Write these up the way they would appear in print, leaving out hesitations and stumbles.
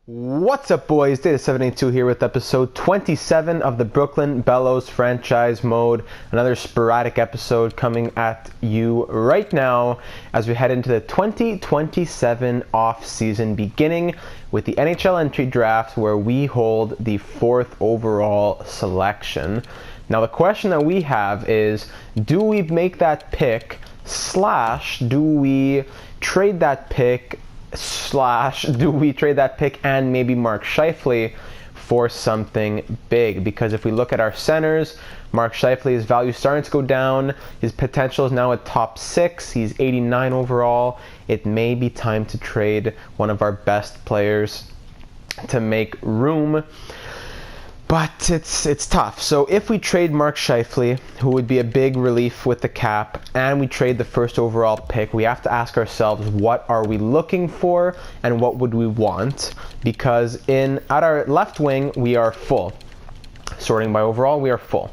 What's up, boys? Data782 here with episode 27 of the Brooklyn Bellows franchise mode. Another sporadic episode coming at you right now as we head into the 2027 off-season, beginning with the NHL entry draft where we hold the 4th overall selection. Now the question that we have is, do we make that pick / do we trade that pick do we trade that pick and maybe Mark Scheifele for something big? Because if we look at our centers, Mark Scheifele's value is starting to go down. His potential is now at top 6. He's 89 overall. It may be time to trade one of our best players to make room. But it's tough. So if we trade Mark Scheifele, who would be a big relief with the cap, and we trade the 1st overall pick, we have to ask ourselves, what are we looking for and what would we want? Because at our left wing, we are full. Sorting by overall, we are full.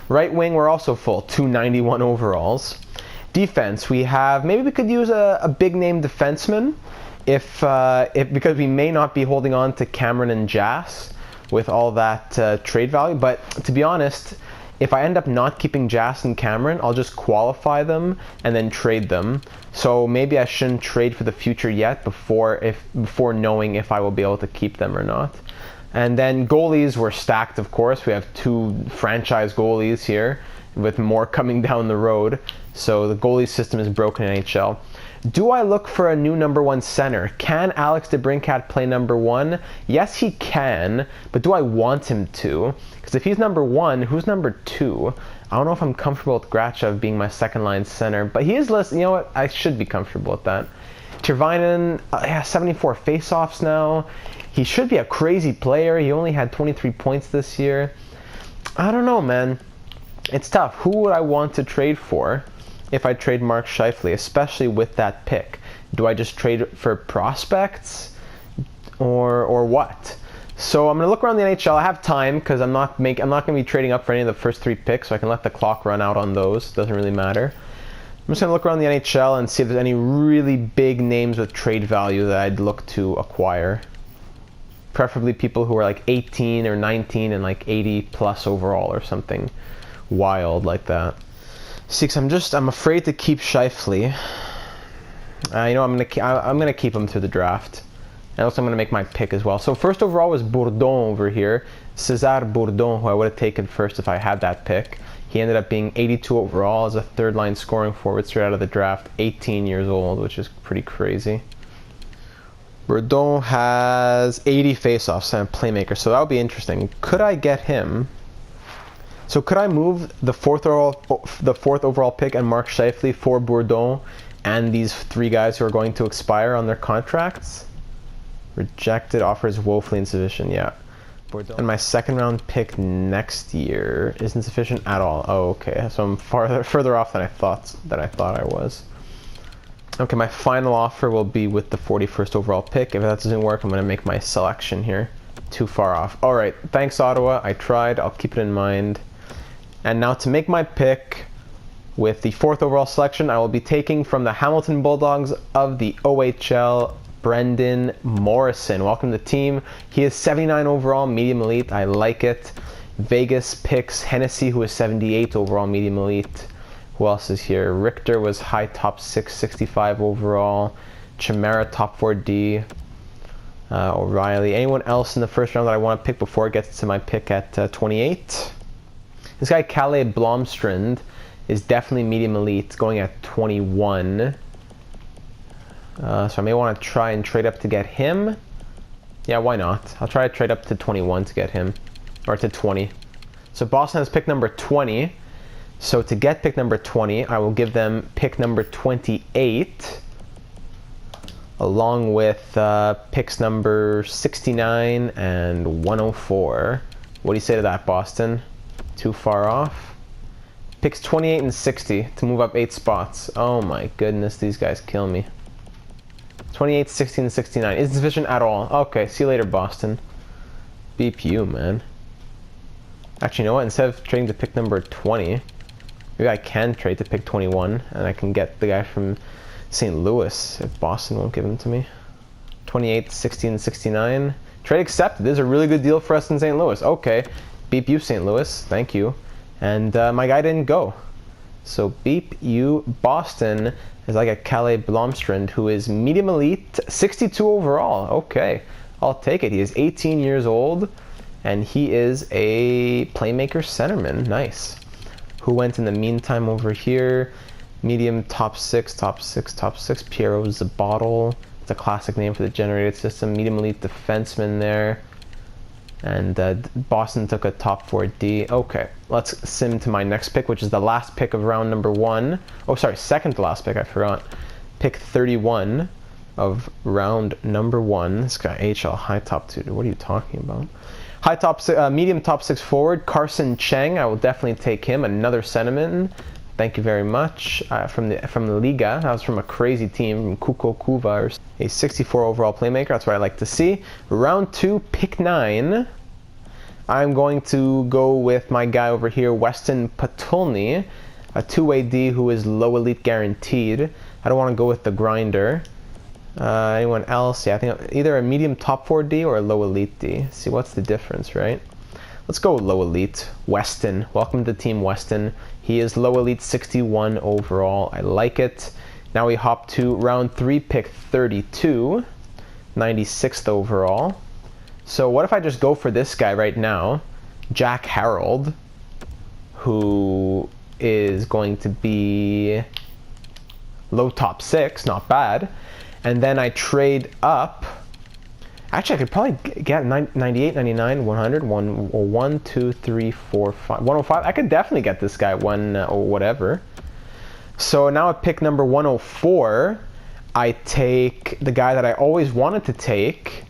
Right wing, we're also full, 291 overalls. Defense, maybe we could use a big name defenseman because we may not be holding on to Cameron and Jass with all that trade value. But to be honest, if I end up not keeping Jass and Cameron, I'll just qualify them and then trade them. So maybe I shouldn't trade for the future yet before knowing if I will be able to keep them or not. And then goalies were stacked, of course. We have 2 franchise goalies here with more coming down the road. So the goalie system is broken in NHL. Do I look for a new number 1 center? Can Alex DeBrincat play number 1? Yes, he can, but do I want him to? Because if he's number 1, who's number 2? I don't know if I'm comfortable with Grachev being my second line center, but he is less. You know what? I should be comfortable with that. Tervainen, 74 faceoffs now. He should be a crazy player. He only had 23 points this year. I don't know, man. It's tough. Who would I want to trade for if I trade Mark Scheifele, especially with that pick? Do I just trade for prospects or what? So I'm going to look around the NHL. I have time because I'm not going to be trading up for any of the first 3 picks, so I can let the clock run out on those. Doesn't really matter. I'm just going to look around the NHL and see if there's any really big names with trade value that I'd look to acquire. Preferably people who are like 18 or 19 and like 80 plus overall or something wild like that. See, because I'm afraid to keep Scheifele. I'm gonna keep him through the draft. And also I'm gonna make my pick as well. So 1st overall was Bourdon over here. César Bourdon, who I would have taken first if I had that pick. He ended up being 82 overall as a 3rd line scoring forward straight out of the draft, 18 years old, which is pretty crazy. Bourdon has 80 faceoffs and a playmaker, so that would be interesting. Could I get him? So could I move the 4th overall pick and Mark Scheifele for Bourdon and these 3 guys who are going to expire on their contracts? Rejected, offers woefully insufficient. Yeah. Bourdon. And my 2nd round pick next year isn't sufficient at all. Oh, okay. So I'm further off than I thought I was. Okay, my final offer will be with the 41st overall pick. If that doesn't work, I'm going to make my selection here. Too far off. All right. Thanks, Ottawa. I tried. I'll keep it in mind. And now to make my pick with the 4th overall selection, I will be taking from the Hamilton Bulldogs of the OHL, Brendan Morrison. Welcome to the team. He is 79 overall, medium elite. I like it. Vegas picks Hennessy, who is 78 overall, medium elite. Who else is here? Richter was high top 6, 65 overall. Chimera top 4D. O'Reilly. Anyone else in the 1st round that I want to pick before it gets to my pick at 28? This guy, Kalle Blomstrand, is definitely medium elite, going at 21. So I may want to try and trade up to get him. Yeah, why not? I'll try to trade up to 21 to get him. Or to 20. So Boston has pick number 20. So to get pick number 20, I will give them pick number 28. Along with picks number 69 and 104. What do you say to that, Boston? Too far off? Picks 28 and 60 to move up 8 spots. Oh my goodness, these guys kill me. 28, 60, and 69. Isn't sufficient at all. Okay, see you later, Boston. Beep you, man. Actually, you know what? Instead of trading to pick number 20, maybe I can trade to pick 21, and I can get the guy from St. Louis if Boston won't give him to me. 28, 60, and 69. Trade accepted. This is a really good deal for us in St. Louis. Okay. Beep you, St. Louis. Thank you. And my guy didn't go. So beep you, Boston is like a Calais Blomstrand, who is medium elite, 62 overall. Okay. I'll take it. He is 18 years old, and he is a playmaker centerman. Nice. Who went in the meantime over here? Medium top six, Piero Zabottle. It's a classic name for the generated system. Medium elite defenseman there. And Boston took a top 4D. Okay, let's sim to my next pick, which is the last pick of round number 1. Oh, sorry, second to last pick, I forgot. Pick 31 of round number 1. This guy, HL, high top 2. What are you talking about? High top, medium top 6 forward, Carson Cheng. I will definitely take him. Another centerman. Thank you very much. From the Liga. That was from a crazy team, from Kuko Kuva. A 64 overall playmaker. That's what I like to see. Round 2, pick 9. I'm going to go with my guy over here, Weston Patulny, a two-way D who is low elite guaranteed. I don't want to go with the grinder. Anyone else? Yeah, I think either a medium top 4 D or a low elite D. See, what's the difference, right? Let's go with low elite. Weston. Welcome to Team Weston. He is low elite 61 overall. I like it. Now we hop to round 3, pick 32, 96th overall. So what if I just go for this guy right now, Jack Harold, who is going to be low top 6, not bad. And then I trade up. Actually, I could probably get 98, 99, 100, 1, 2, 3, 4, 5, 105. I could definitely get this guy or whatever. So now at pick number 104, I take the guy that I always wanted to take,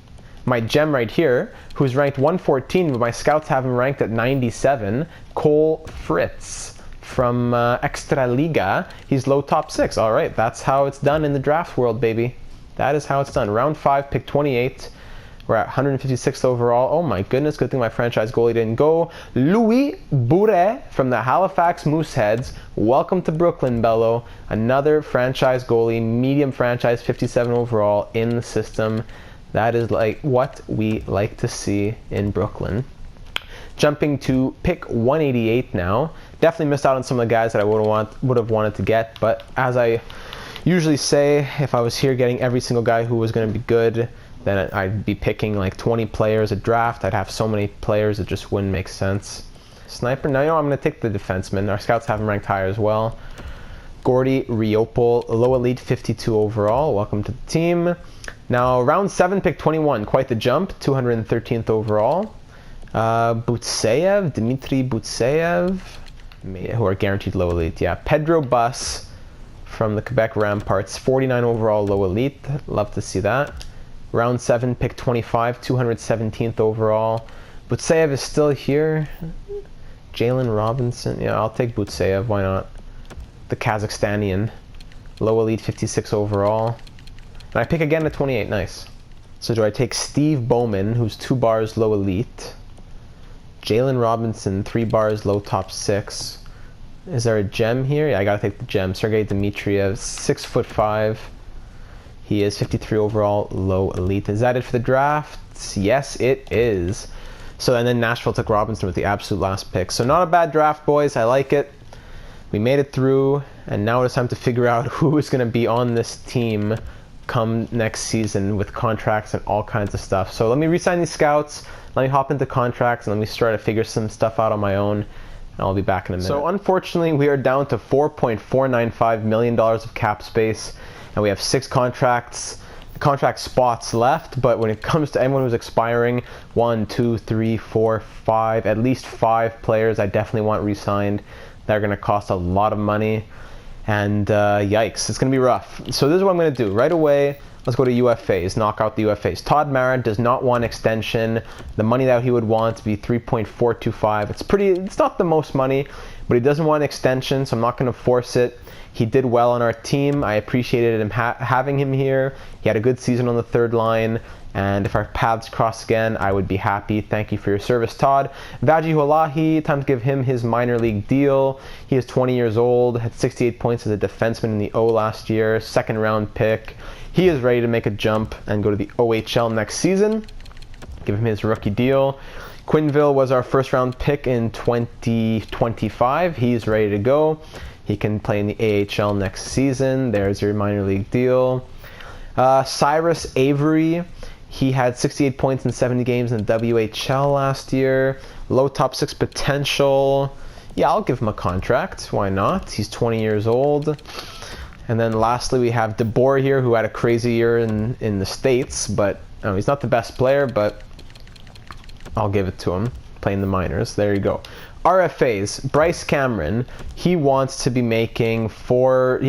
my gem right here, who's ranked 114, but my scouts have him ranked at 97, Cole Fritz from Extraliga. He's low top 6. All right, that's how it's done in the draft world, baby. That is how it's done. Round 5, pick 28. We're at 156th overall. Oh my goodness, good thing my franchise goalie didn't go. Louis Bourret from the Halifax Mooseheads. Welcome to Brooklyn, Bello. Another franchise goalie, medium franchise, 57 overall in the system. That is like what we like to see in Brooklyn. Jumping to pick 188 now. Definitely missed out on some of the guys that I would have wanted to get, but as I usually say, if I was here getting every single guy who was going to be good, then I'd be picking like 20 players a draft. I'd have so many players it just wouldn't make sense. Sniper, now you know I'm going to take the defenseman. Our scouts have him ranked higher as well. Gordy Riopol, low elite 52 overall. Welcome to the team. Now round 7, pick 21. Quite the jump, 213th overall. Dmitry Butseyev, who are guaranteed low elite. Yeah, Pedro Bus from the Quebec Ramparts, 49 overall low elite. Love to see that. Round 7, pick 25, 217th overall. Butseyev is still here. Jalen Robinson. Yeah, I'll take Butseyev. Why not? The Kazakhstanian. Low elite, 56 overall. And I pick again at 28. Nice. So do I take Steve Bowman, who's 2 bars low elite? Jalen Robinson, 3 bars low top 6. Is there a gem here? Yeah, I gotta take the gem. Sergei Dmitriev, 6'5". He is 53 overall, low elite. Is that it for the draft? Yes, it is. So, and then Nashville took Robinson with the absolute last pick. So not a bad draft, boys. I like it. We made it through, and now it's time to figure out who is going to be on this team come next season with contracts and all kinds of stuff. So let me re-sign these scouts. Let me hop into contracts, and let me try to figure some stuff out on my own. And I'll be back in a minute. So unfortunately, we are down to $4.495 million of cap space. And we have 6 contract spots left, but when it comes to anyone who's expiring, 1, 2, 3, 4, 5, at least 5 players I definitely want re-signed. They're going to cost a lot of money, and yikes, it's going to be rough. So this is what I'm going to do. Right away, let's go to UFAs, knock out the UFAs. Todd Mara does not want extension. The money that he would want to be 3.425. It's not the most money, but he doesn't want an extension, so I'm not going to force it. He did well on our team. I appreciated him having him here. He had a good season on the 3rd line, and if our paths cross again, I would be happy. Thank you for your service, Todd. Vaji Holahi, time to give him his minor league deal. He is 20 years old, had 68 points as a defenseman in the O last year, 2nd round pick. He is ready to make a jump and go to the OHL next season. give him his rookie deal. Quinville was our first round pick in 2025. He's ready to go. He can play in the AHL next season. There's your minor league deal. Cyrus Avery, he had 68 points in 70 games in the WHL last year. Low top 6 potential. Yeah, I'll give him a contract. Why not? He's 20 years old. And then lastly, we have DeBoer here, who had a crazy year in the States, but he's not the best player, but I'll give it to him, playing the minors. There you go. RFAs, Bryce Cameron, he wants to be making 5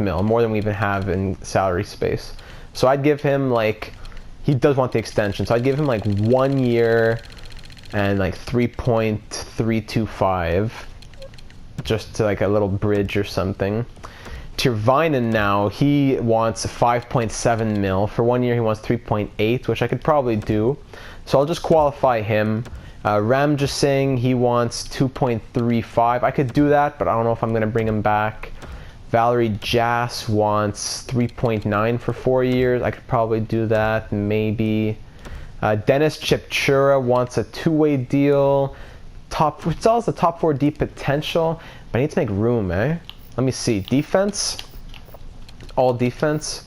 mil, more than we even have in salary space. So I'd give him he does want the extension, so I'd give him 1 year and 3.325, just to a little bridge or something. Tervainen now, he wants 5.7 mil. For 1 year, he wants 3.8, which I could probably do. So I'll just qualify him. Ramjasingh, he wants 2.35. I could do that, but I don't know if I'm going to bring him back. Valerie Jass wants 3.9 for 4 years. I could probably do that, maybe. Dennis Chipchura wants a 2-way deal. It's all the top 4 deep potential, but I need to make room, eh? Let me see. Defense. All defense.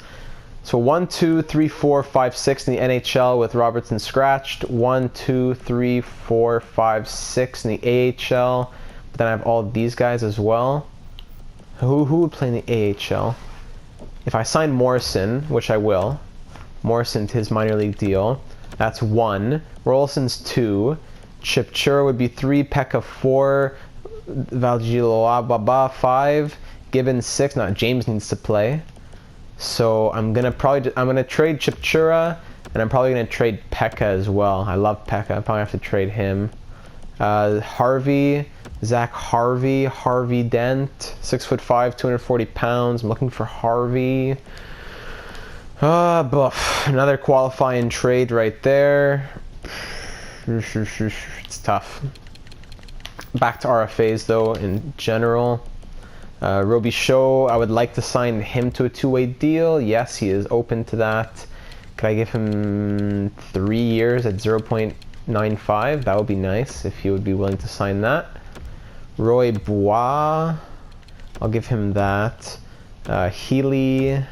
So 1, 2, 3, 4, 5, 6 in the NHL with Robertson scratched. 1, 2, 3, 4, 5, 6 in the AHL. But then I have all these guys as well. Who would play in the AHL? If I sign Morrison, which I will, Morrison to his minor league deal, that's 1. Rolson's 2. Chipchura would be 3. Pekka 4. Valgiloababa 5. Gibbons 6. Now James needs to play. So I'm gonna trade Chipchura, and I'm probably gonna trade Pekka as well. I love Pekka. I probably have to trade him. Zach Harvey Dent, 6'5", 240 pounds. I'm looking for Harvey. Another qualifying trade right there. It's tough. Back to RFAs though in general. Roby Shaw, I would like to sign him to a 2-way deal. Yes, he is open to that. Could I give him 3 years at 0.95? That would be nice if he would be willing to sign that. Roy Bois, I'll give him that. Healy,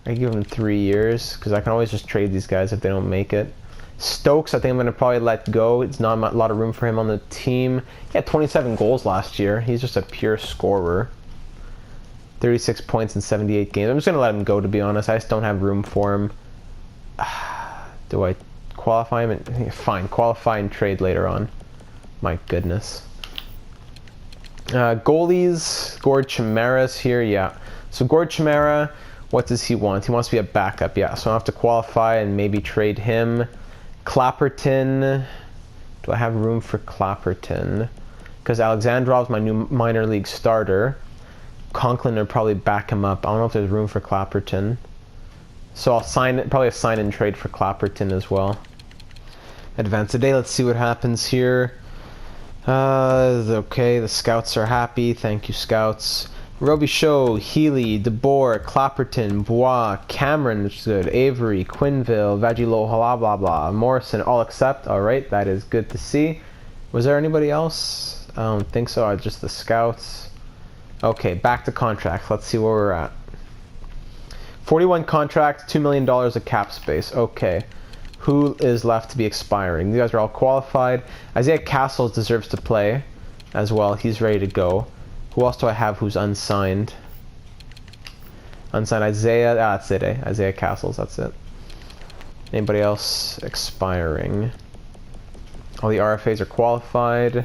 I give him 3 years because I can always just trade these guys if they don't make it. Stokes, I think I'm going to probably let go. It's not a lot of room for him on the team. He had 27 goals last year. He's just a pure scorer. 36 points in 78 games. I'm just going to let him go, to be honest. I just don't have room for him. Do I qualify him? Fine, qualify and trade later on. My goodness. Goalies, Gord Chimera's here, yeah. So Gord Chimera, what does he want? He wants to be a backup, yeah. So I have to qualify and maybe trade him. Clapperton, do I have room for Clapperton? Because Alexandrov's my new minor league starter. Conklin would probably back him up. I don't know if there's room for Clapperton. So I'll probably a sign and trade for Clapperton as well. Advance a day, let's see what happens here. Okay, the scouts are happy. Thank you, scouts. Roby Shaw, Healy, DeBoer, Clapperton, Bois, Cameron, which is good, Avery, Quinville, Vagilo, blah blah blah, Morrison, all accept. Alright, that is good to see. Was there anybody else? I don't think so, just the scouts. Okay, back to contracts. Let's see where we're at. 41 contracts, $2 million of cap space. Okay. Who is left to be expiring? You guys are all qualified. Isaiah Castles deserves to play as well. He's ready to go. Who else do I have who's unsigned? Unsigned Isaiah. That's it, eh? Isaiah Castles, that's it. Anybody else expiring? All the RFAs are qualified.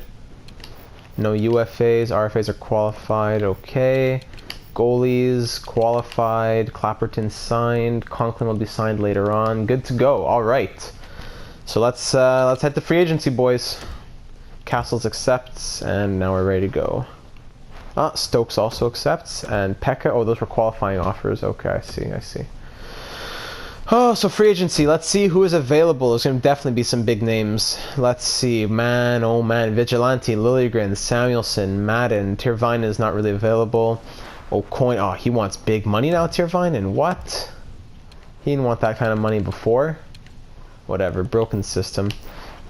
No UFAs. RFAs are qualified. Okay. Goalies qualified. Clapperton signed. Conklin will be signed later on. Good to go. All right. So let's head to free agency, boys. Castles accepts, and now we're ready to go. Stokes also accepts, and Pekka. Oh, those were qualifying offers. Okay, I see. Oh, so free agency. Let's see who is available. There's going to definitely be some big names. Let's see. Man, oh man. Vigilante, Liljegren, Samuelson, Madden. Tervainen is not really available. O'Coin. Oh, he wants big money now, Tervainen. What? He didn't want that kind of money before. Whatever, broken system.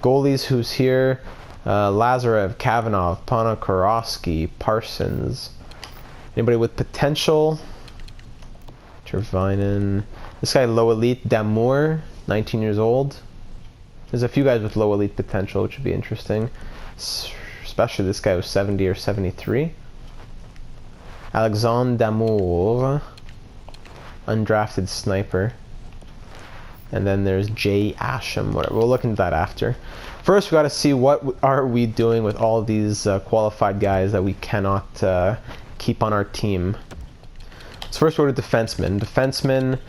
Goalies, who's here? Lazarev, Kavanagh, Ponokorowski, Parsons. Anybody with potential? Tervinen. This guy, low elite. Damour, 19 years old. There's a few guys with low elite potential, which would be interesting. Especially this guy was 70 or 73. Alexandre Damour. Undrafted sniper. And then there's Jay Asham. Whatever. We'll look into that after. First, we got to see what are we doing with all of these qualified guys that we cannot keep on our team. So first, we're to defensemen. Defensemen,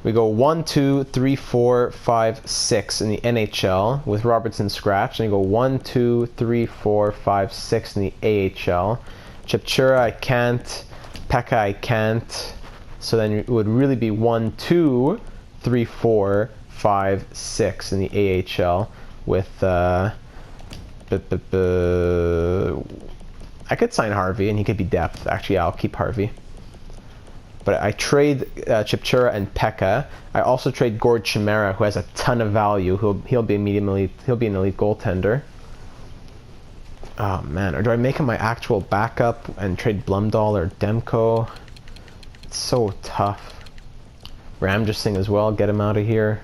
we go 1, 2, 3, 4, 5, 6 in the NHL with Robertson scratch. And you go 1, 2, 3, 4, 5, 6 in the AHL. Chipchura, I can't. Pekka, I can't. So then it would really be 1, 2, 3, 4, 5, 6 in the AHL with I could sign Harvey and he could be depth. Actually, yeah, I'll keep Harvey. But I trade Chipchura and Pekka. I also trade Gord Chimera, who has a ton of value. He'll be an elite goaltender. Oh man, or do I make him my actual backup and trade Blumdahl or Demko? It's so tough. Ramjasingh as well, get him out of here.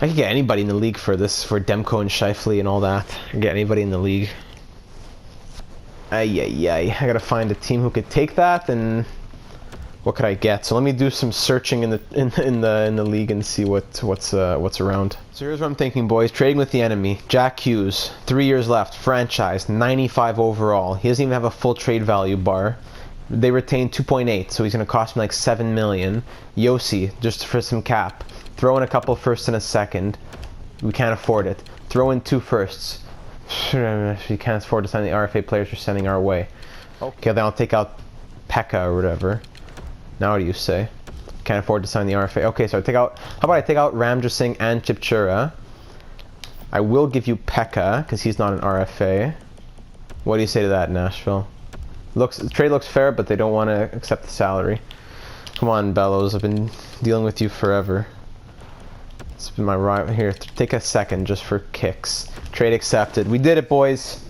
I could get anybody in the league for this, for Demko and Scheifele and all that. I can get anybody in the league. I gotta find a team who could take that, and what could I get? So let me do some searching in the league and see what's around. So here's what I'm thinking, boys. Trading with the enemy. Jack Hughes, 3 years left, franchise, 95 overall. He doesn't even have a full trade value bar. They retained 2.8, so he's going to cost me like 7 million. Yossi, just for some cap. Throw in a couple firsts and a second. We can't afford it. Throw in 2 firsts. We can't afford to sign the RFA players we're sending our way. Okay, then I'll take out Pekka or whatever. Now what do you say? Can't afford to sign the RFA. Okay, so how about I take out Ramjasingh and Chipchura. I will give you Pekka, because he's not an RFA. What do you say to that, Nashville? The trade looks fair, but they don't want to accept the salary. Come on, Bellos. I've been dealing with you forever. It's been my right here. Take a second just for kicks. Trade accepted. We did it, boys.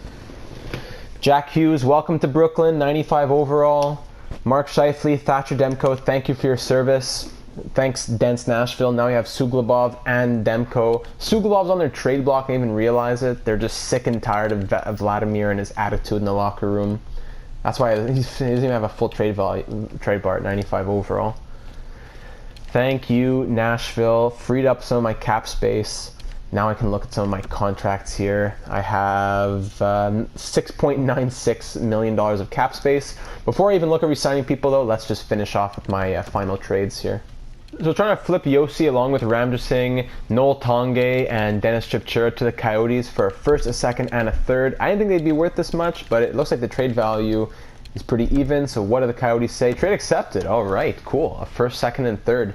Jack Hughes, welcome to Brooklyn. 95 overall. Mark Scheifele, Thatcher Demko, thank you for your service. Thanks, Dents Nashville. Now we have Suglobov and Demko. Suglobov's on their trade block. I didn't even realize it. They're just sick and tired of Vladimir and his attitude in the locker room. That's why he doesn't even have a full trade bar at 95 overall. Thank you, Nashville. Freed up some of my cap space. Now I can look at some of my contracts here. I have $6.96 million of cap space. Before I even look at re-signing people, though, let's just finish off with my final trades here. So trying to flip Yossi along with Ramjasingh, Noel Tonge, and Dennis Chipchura to the Coyotes for a first, a second, and a third. I didn't think they'd be worth this much, but it looks like the trade value is pretty even. So what do the Coyotes say? Trade accepted. All right, cool. A first, second, and third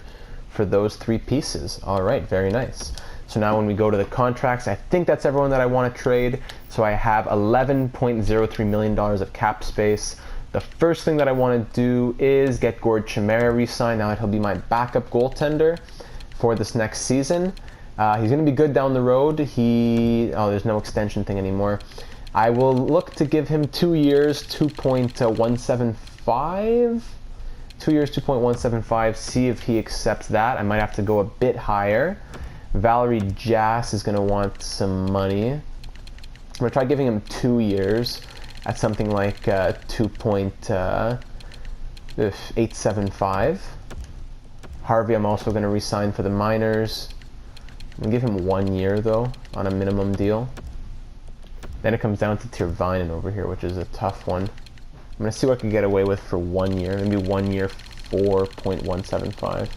for those 3 pieces. All right, very nice. So now when we go to the contracts, I think that's everyone that I want to trade. So I have $11.03 million of cap space. The first thing that I want to do is get Gord Chimera re-signed. Now that he'll be my backup goaltender for this next season. He's going to be good down the road. There's no extension thing anymore. I will look to give him 2 years, 2.175. 2 years, 2.175. See if he accepts that. I might have to go a bit higher. Valerie Jass is going to want some money. I'm going to try giving him 2 years at something like 2.875. Harvey, I'm also going to re-sign for the minors. I'm going to give him 1 year, though, on a minimum deal. Then it comes down to Tervinen over here, which is a tough one. I'm going to see what I can get away with for 1 year. Maybe 1 year, 4.175.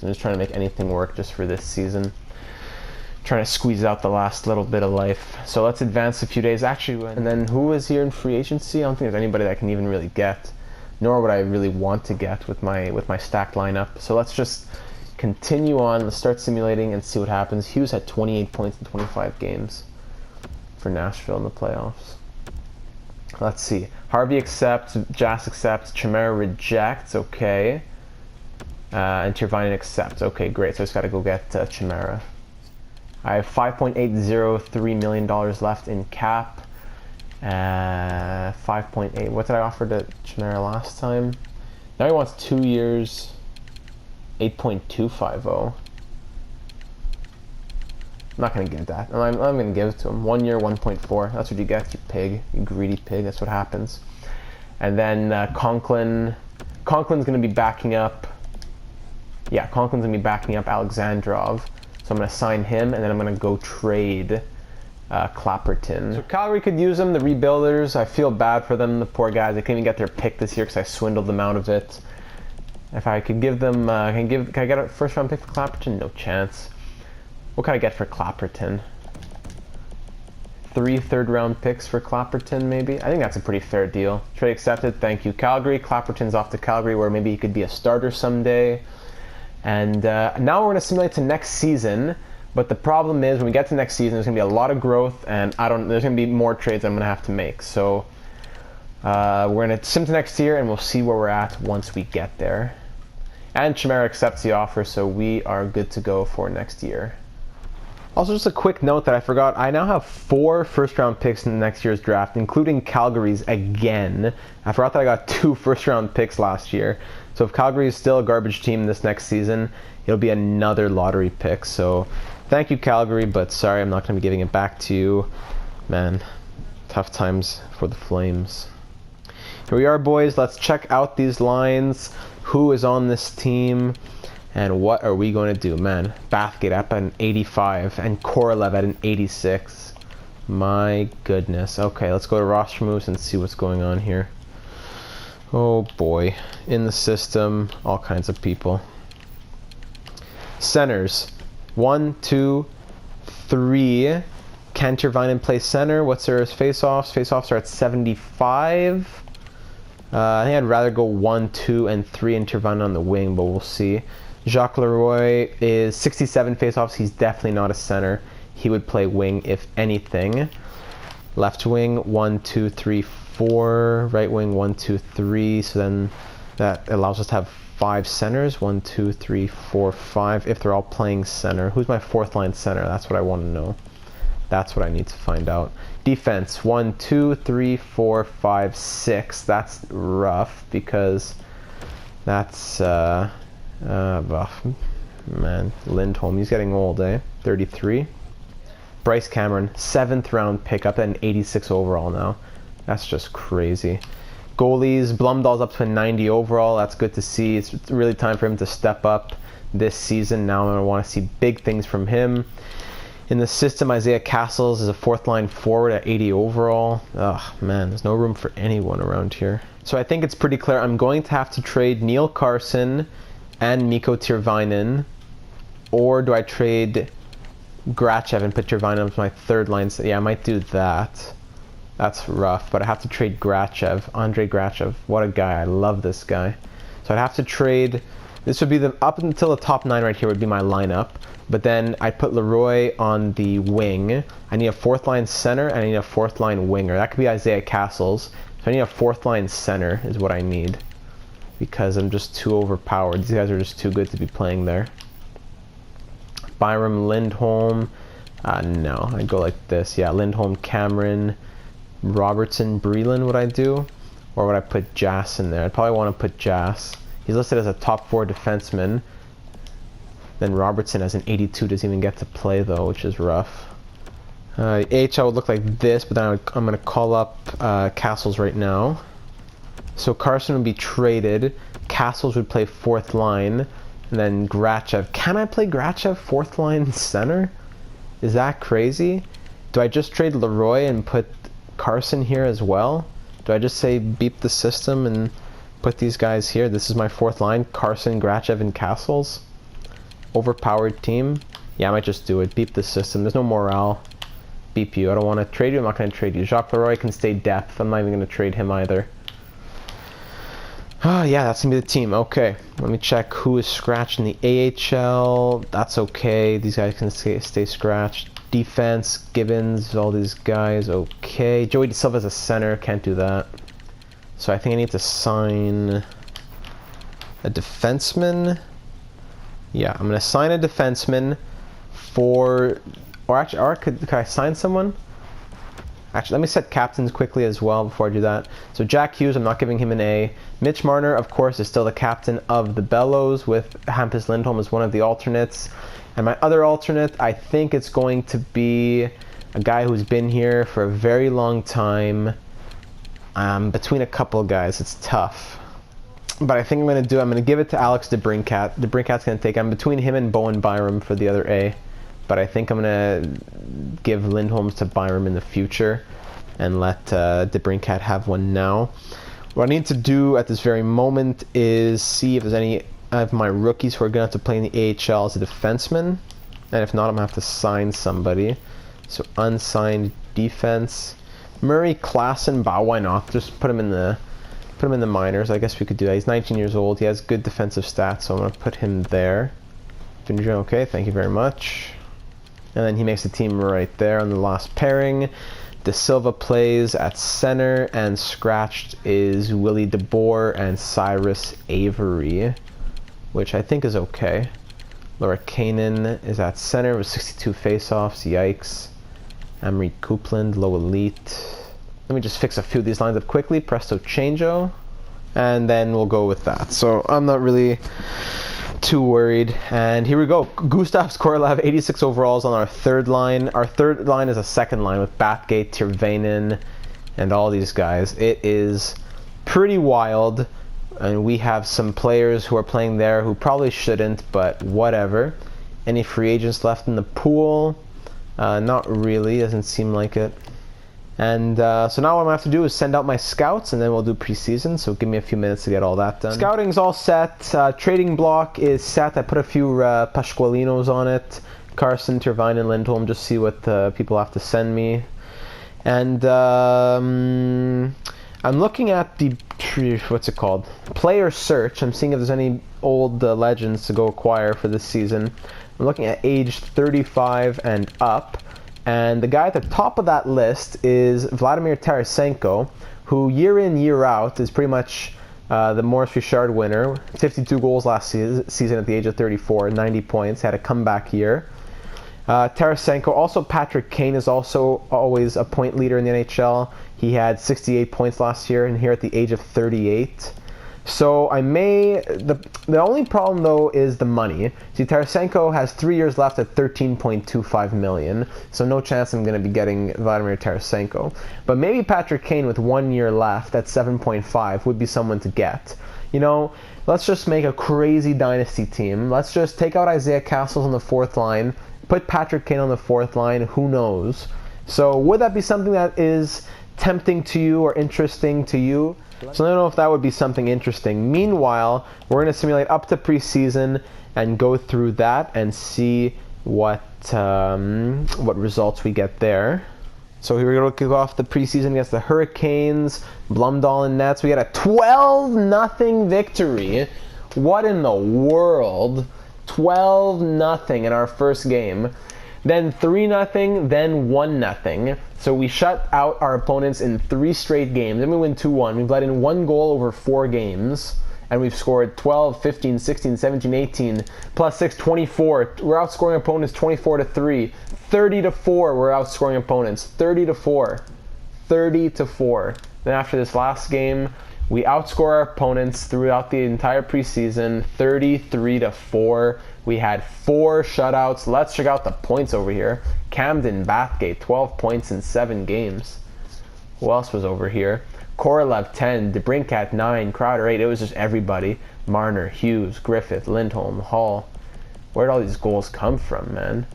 I'm just trying to make anything work just for this season. Trying to squeeze out the last little bit of life. So let's advance a few days. Actually, and then who is here in free agency? I don't think there's anybody that I can even really get. Nor would I really want to get with my stacked lineup. So let's just continue on. Let's start simulating and see what happens. Hughes had 28 points in 25 games for Nashville in the playoffs. Let's see. Harvey accepts. Jass accepts. Chimera rejects. Okay. And Tirvinen accepts. Okay, great. So I just got to go get Chimera. I have $5.803 million left in cap. 5.8. What did I offer to Chimera last time? Now he wants 2 years. 8.250. I'm not gonna give that. I'm gonna give it to him. 1 year, 1.4. That's what you get, you pig. You greedy pig. That's what happens. And then Conklin. Conklin's gonna be backing up. Yeah, Conklin's gonna be backing up Alexandrov. So I'm gonna sign him, and then I'm gonna go trade Clapperton. So Calgary could use them, the rebuilders. I feel bad for them, the poor guys. They couldn't even get their pick this year because I swindled them out of it. If I could give them, can I get a first round pick for Clapperton? No chance. What can I get for Clapperton? 3 third-round picks for Clapperton, maybe? I think that's a pretty fair deal. Trade accepted. Thank you, Calgary. Clapperton's off to Calgary, where maybe he could be a starter someday. And now we're going to simulate to next season. But the problem is, when we get to next season, there's going to be a lot of growth, and there's going to be more trades I'm going to have to make. So we're going to sim to next year, and we'll see where we're at once we get there. And Chimera accepts the offer, so we are good to go for next year. Also, just a quick note that I forgot, I now have 4 first-round picks in next year's draft, including Calgary's again. I forgot that I got 2 first-round picks last year. So if Calgary is still a garbage team this next season, it'll be another lottery pick. So thank you, Calgary, but sorry, I'm not going to be giving it back to you. Man, tough times for the Flames. Here we are, boys. Let's check out these lines. Who is on this team? And what are we going to do? Man, Bathgate up at an 85 and Korolev at an 86. My goodness. Okay, let's go to roster moves and see what's going on here. Oh boy. In the system, all kinds of people. Centers. 1, 2, 3. Can Tirvinen play center? What's their face-offs? Face-offs are at 75. I think I'd rather go 1, 2, and 3 and Tirvinen on the wing, but we'll see. Jacques Leroy is 67 faceoffs. He's definitely not a center. He would play wing if anything. Left wing 1, 2, 3, 4. Right wing 1, 2, 3. So then that allows us to have 5 centers. 1, 2, 3, 4, 5. If they're all playing center. Who's my 4th line center? That's what I want to know. That's what I need to find out. Defense 1, 2, 3, 4, 5, 6. That's rough because that's man, Lindholm, he's getting old, eh? 33. Bryce Cameron, 7th round pick, up at an 86 overall now. That's just crazy. Goalies, Blumdahl's up to a 90 overall. That's good to see. It's really time for him to step up this season. Now I want to see big things from him. In the system, Isaiah Castles is a 4th line forward at 80 overall. Ugh, man, there's no room for anyone around here. So I think it's pretty clear I'm going to have to trade Neil Carson and Mikko Tirvinen, or do I trade Grachev and put Tirvinen as my 3rd line? So yeah, I might do that. That's rough, but I have to trade Grachev. Andre Grachev, what a guy. I love this guy. So I'd have to trade, this would be the, up until the top 9 right here would be my lineup, but then I'd put Leroy on the wing. I need a 4th line center, and I need a 4th line winger. That could be Isaiah Castles. So I need a 4th line center is what I need, because I'm just too overpowered. These guys are just too good to be playing there. Byram Lindholm. No, I'd go like this. Yeah, Lindholm, Cameron, Robertson, Breland would I do? Or would I put Jass in there? I'd probably want to put Jass. He's listed as a top 4 defenseman. Then Robertson as an 82 doesn't even get to play though, which is rough. AHL would look like this, but then I'm going to call up Castles right now. So Carson would be traded. Castles would play 4th line. And then Grachev. Can I play Grachev 4th line center? Is that crazy? Do I just trade Leroy and put Carson here as well? Do I just say beep the system and put these guys here? This is my 4th line. Carson, Grachev, and Castles. Overpowered team. Yeah, I might just do it. Beep the system. There's no morale. Beep you. I don't want to trade you. I'm not going to trade you. Jacques Leroy can stay depth. I'm not even going to trade him either. Oh, yeah, that's going to be the team. Okay, let me check who is scratched in the AHL. That's okay. These guys can stay scratched. Defense, Gibbons, all these guys. Okay. Joey DeSilva's a center. Can't do that. So I think I need to sign a defenseman. Yeah, I'm gonna sign a defenseman for, or could I sign someone? Actually, let me set captains quickly as well before I do that. So Jack Hughes, I'm not giving him an A. Mitch Marner, of course, is still the captain of the Bellos, with Hampus Lindholm as one of the alternates. And my other alternate, I think it's going to be a guy who's been here for a very long time. Between a couple of guys, it's tough. But I think I'm going to give it to Alex DeBrincat. DeBrincat's going to take, I'm between him and Bowen Byram for the other A. But I think I'm going to give Lindholm's to Byram in the future and let DeBrincat have one now. What I need to do at this very moment is see if there's any of my rookies who are going to have to play in the AHL as a defenseman. And if not, I'm going to have to sign somebody. So unsigned defense. Murray Klassen, why not? Just put him in the minors. I guess we could do that. He's 19 years old. He has good defensive stats, so I'm going to put him there. Okay, thank you very much. And then he makes the team right there on the last pairing. De Silva plays at center, and scratched is Willie DeBoer and Cyrus Avery, which I think is okay. Laura Kanan is at center with 62 faceoffs. Yikes. Emery Coupland, low elite. Let me just fix a few of these lines up quickly. Presto changeo. And then we'll go with that. So I'm not really too worried. And here we go. Gustav Skorlav, 86 overalls on our third line. Our third line is a second line with Bathgate, Tirvainen, and all these guys. It is pretty wild. And we have some players who are playing there who probably shouldn't, but whatever. Any free agents left in the pool? Not really. Doesn't seem like it. And so now what I'm going to have to do is send out my scouts, and then we'll do preseason, so give me a few minutes to get all that done. Scouting's all set. Trading block is set. I put a few Pasqualinos on it. Carson, Tirvainen, Lindholm, just see what people have to send me. And I'm looking at the, what's it called? Player search. I'm seeing if there's any old legends to go acquire for this season. I'm looking at age 35 and up. And the guy at the top of that list is Vladimir Tarasenko, who year in, year out is pretty much the Maurice Richard winner. 52 goals last season at the age of 34, 90 points, had a comeback year. Tarasenko, also Patrick Kane is also always a point leader in the NHL. He had 68 points last year, and here at the age of 38. So I may, the only problem though is the money. See, Tarasenko has 3 years left at 13.25 million, so no chance I'm going to be getting Vladimir Tarasenko. But maybe Patrick Kane with 1 year left at 7.5 would be someone to get. You know, let's just make a crazy dynasty team. Let's just take out Isaiah Castles on the fourth line, put Patrick Kane on the fourth line, who knows? So would that be something that is tempting to you or interesting to you? So I don't know if that would be something interesting. Meanwhile, we're going to simulate up to preseason and go through that and see what results we get there. So here we're going to kick off the preseason against the Hurricanes, Blumdahl and Nets. We got a 12-0 victory. What in the world? 12-0 in our first game. Then 3-0, then 1-0. So we shut out our opponents in 3 straight games. Then we win 2-1. We've let in 1 goal over 4 games. And we've scored 12, 15, 16, 17, 18, plus 6, 24. We're outscoring opponents 24-3. 30-4, we're outscoring opponents. 30-4. 30-4. Then after this last game, we outscore our opponents throughout the entire preseason, 33-4. We had 4 shutouts. Let's check out the points over here. Camden Bathgate, 12 points in 7 games. Who else was over here? Korolev, 10. DeBrincat, 9. Crowder, 8. It was just everybody. Marner, Hughes, Griffith, Lindholm, Hall. Where'd all these goals come from, man?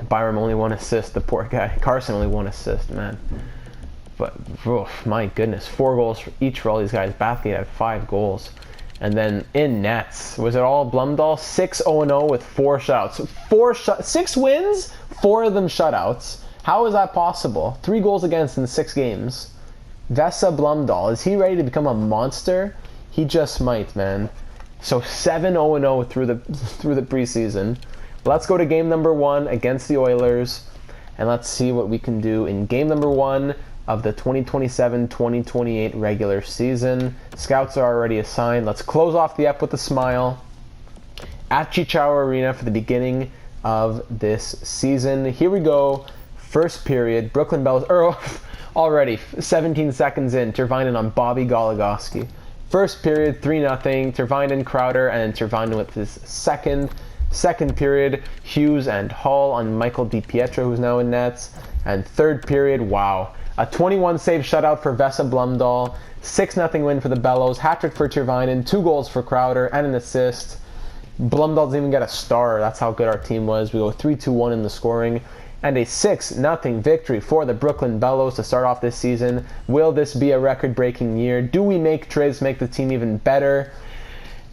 Byram only 1 assist, the poor guy. Carson only 1 assist, man. But, my goodness, 4 goals for each for all these guys. Bathgate had 5 goals. And then in nets, was it all Blumdahl? 6-0 with 4 shutouts. 6 wins, 4 of them shutouts. How is that possible? 3 goals against in 6 games. Vesa Blumdahl, is he ready to become a monster? He just might, man. So 7-0 through the preseason. Let's go to game number 1 against the Oilers, and let's see what we can do in game number 1 of the 2027-2028 regular season. Scouts are already assigned. Let's close off the app with a smile. at Chicharo Arena for the beginning of this season. Here we go. First period. Brooklyn Bellos. Already 17 seconds in. Tervainen on Bobby Goligoski. First period, 3-0. Tervainen, Crowder, and Tervainen with his second. Second period, Hughes and Hall on Michael DiPietro, who's now in nets. And third period, wow. A 21-save shutout for Vesa Blumdahl. 6-0 win for the Bellos. Hat-trick for Tervainen. 2 goals for Crowder and an assist. Blumdahl doesn't even get a star. That's how good our team was. We go 3-2-1 in the scoring. And a 6-0 victory for the Brooklyn Bellos to start off this season. Will this be a record-breaking year? Do we make trades to make the team even better?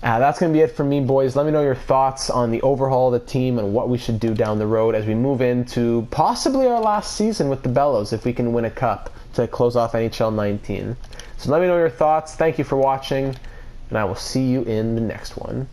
That's going to be it for me, boys. Let me know your thoughts on the overhaul of the team and what we should do down the road as we move into possibly our last season with the Bellos if we can win a cup to close off NHL 19. So let me know your thoughts. Thank you for watching, and I will see you in the next one.